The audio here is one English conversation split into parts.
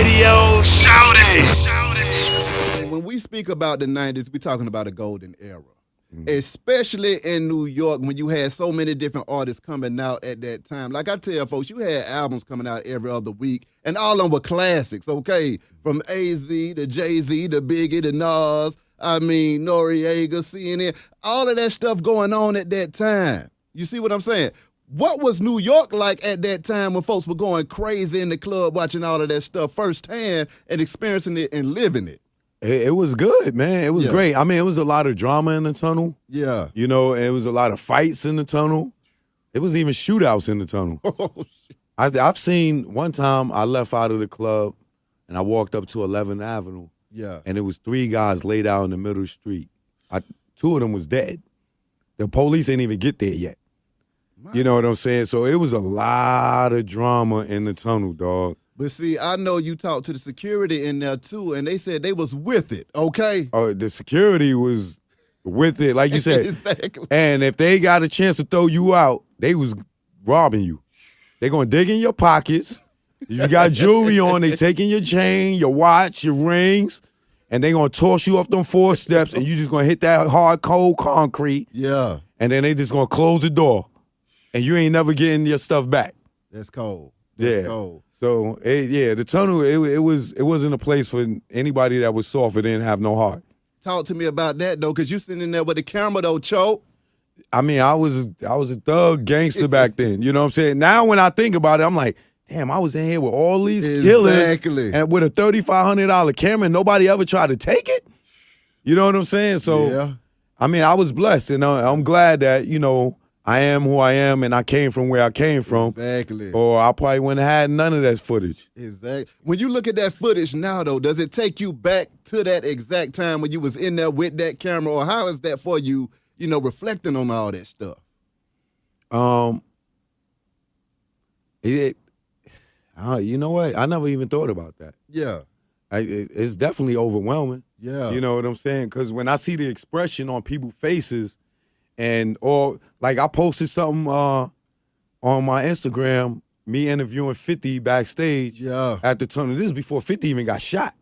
radio. Shout it. When we speak about the 90s, we're talking about a golden era. Especially in New York when you had so many different artists coming out at that time. Like I tell folks, you had albums coming out every other week, and all of them were classics, okay? From AZ to Jay-Z to Biggie to Nas, Noriega, CNN, all of that stuff going on at that time. You see what I'm saying? What was New York like at that time when folks were going crazy in the club watching all of that stuff firsthand and experiencing it and living it? It was good, man. It was great. It was a lot of drama in the tunnel. Yeah. It was a lot of fights in the tunnel. It was even shootouts in the tunnel. Oh, shit. I've seen one time I left out of the club and I walked up to 11th Avenue. Yeah. And it was 3 guys laid out in the middle of the street. 2 of them was dead. The police ain't even get there yet. You know what I'm saying? So it was a lot of drama in the tunnel, dog. But see, I know you talked to the security in there too, and they said they was with it, okay? Oh, the security was with it, like you said. Exactly. And if they got a chance to throw you out, they was robbing you. They gonna dig in your pockets. You got jewelry on, they taking your chain, your watch, your rings, and they gonna toss you off them 4 steps, and you just gonna hit that hard, cold concrete. Yeah. And then they just gonna close the door, and you ain't never getting your stuff back. That's cold. That's cold. So the tunnel, it wasn't a place for anybody that was soft and didn't have no heart. Talk to me about that though, cause you sitting in there with the camera though, Cho. I was a thug gangster back then. You know what I'm saying? Now when I think about it, I'm like, damn, I was in here with all these killers and with a $3,500 camera, and nobody ever tried to take it. You know what I'm saying? So I was blessed, and I'm glad that I am who I am, and I came from where I came from. Exactly. Or I probably wouldn't have had none of that footage. Exactly. When you look at that footage now, though, does it take you back to that exact time when you was in there with that camera, or how is that for you, reflecting on all that stuff? You know what? I never even thought about that. Yeah. It's definitely overwhelming. Yeah. You know what I'm saying? Because when I see the expression on people's faces, or like I posted something on my Instagram, me interviewing 50 backstage at the tunnel. This is before 50 even got shot.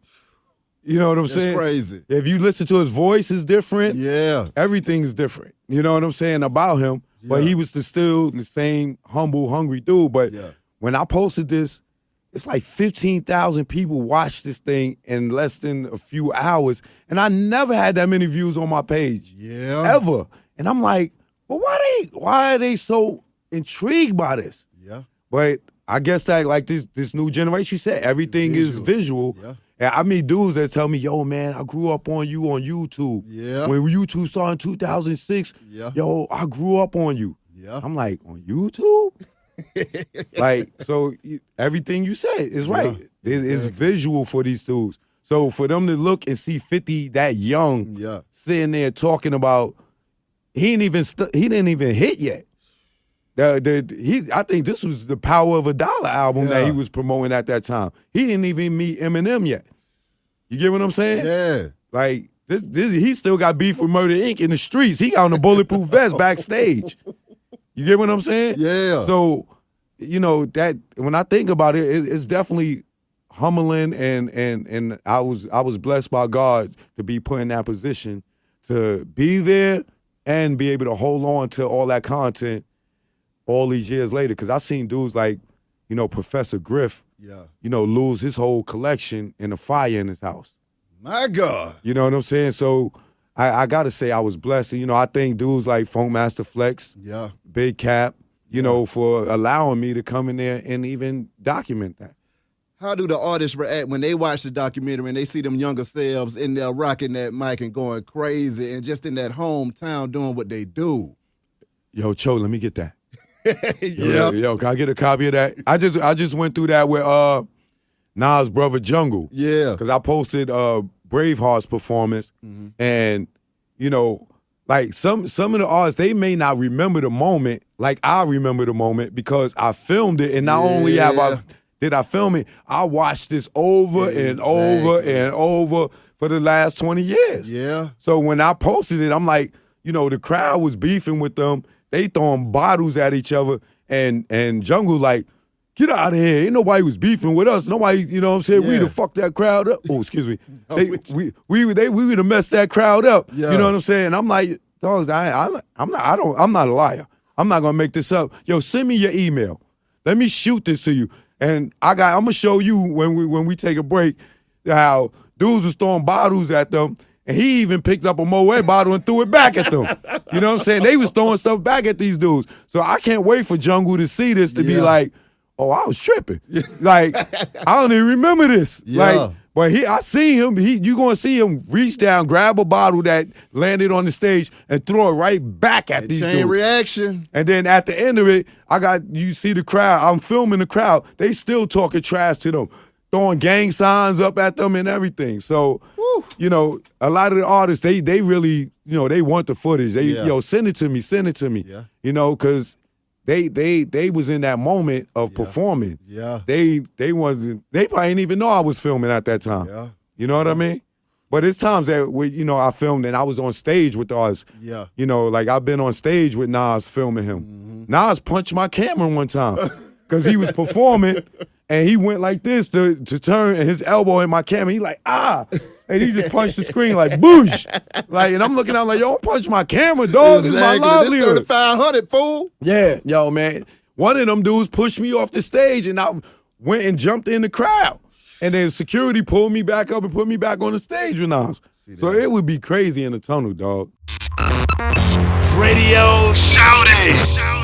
You know what I'm saying? That's crazy. If you listen to his voice, it's different. Yeah. Everything's different. You know what I'm saying about him. Yeah. But he was still the same humble, hungry dude. But when I posted this, it's like 15,000 people watched this thing in less than a few hours. And I never had that many views on my page. Yeah. Ever. And I'm like, well, why are they so intrigued by this? Yeah. But I guess that like this new generation, you said everything is visual. Yeah. And I meet dudes that tell me, yo, man, I grew up on you on YouTube. Yeah. When YouTube started in 2006, yo, I grew up on you. Yeah. I'm like, on YouTube? Like, so everything you said is right. It's visual for these dudes. So for them to look and see 50 that young sitting there talking about, he didn't even hit yet. I think this was the Power of a Dollar album that he was promoting at that time. He didn't even meet Eminem yet. You get what I'm saying? Yeah. Like he still got beef with Murder Inc. in the streets. He got on a bulletproof vest backstage. You get what I'm saying? Yeah. So, that when I think about it, it's definitely humbling, and I was blessed by God to be put in that position to be there and be able to hold on to all that content all these years later. Because I've seen dudes like, Professor Griff, lose his whole collection in a fire in his house. My God. You know what I'm saying? So I got to say I was blessed. And, I think dudes like Funkmaster Flex, Big Cap, for allowing me to come in there and even document that. How do the artists react when they watch the documentary and they see them younger selves in there rocking that mic and going crazy and just in that hometown doing what they do? Yo, Cho, let me get that. Yo, can I get a copy of that? I just went through that with Nas' brother Jungle. Yeah. Because I posted Braveheart's performance, and like some of the artists, they may not remember the moment like I remember the moment because I filmed it, and not only did I film it, I watched this over and over and over for the last 20 years. Yeah. So when I posted it, I'm like, the crowd was beefing with them. They throwing bottles at each other, and Jungle like, Get out of here. Ain't nobody was beefing with us. Nobody, you know what I'm saying? We'd have fucked that crowd up. Oh, excuse me. We would have messed that crowd up. Yeah. You know what I'm saying? I'm like, dogs, I'm not a liar. I'm not gonna make this up. Yo, send me your email. Let me shoot this to you. And I'm gonna show you when we take a break how dudes was throwing bottles at them. And he even picked up a Moet bottle and threw it back at them. You know what I'm saying? They was throwing stuff back at these dudes. So I can't wait for Jungle to see this to be like, oh, I was tripping. Like, I don't even remember this. Like, but I see him. You gonna see him reach down, grab a bottle that landed on the stage, and throw it right back at these dudes. Chain reaction. And then at the end of it, you see the crowd. I'm filming the crowd. They still talking trash to them, throwing gang signs up at them and everything. So, you know, a lot of the artists, they really, you know, they want the footage. They, send it to me. Yeah. You know, because they was in that moment of performing. Yeah. They probably didn't even know I was filming at that time. Yeah. You know what I mean? But it's times that I filmed and I was on stage with the artists. Yeah. You know, like I've been on stage with Nas filming him. Mm-hmm. Nas punched my camera one time because he was performing and he went like this to turn and his elbow in my camera. He like, ah. And he just punched the screen like, boosh. Like, and I'm looking out like, yo, don't punch my camera, dog. This is my livelihood. This 3,500, fool. Yeah, yo, man. One of them dudes pushed me off the stage and I went and jumped in the crowd. And then security pulled me back up and put me back on the stage with Nas. So it would be crazy in the tunnel, dog. Radio Shouty.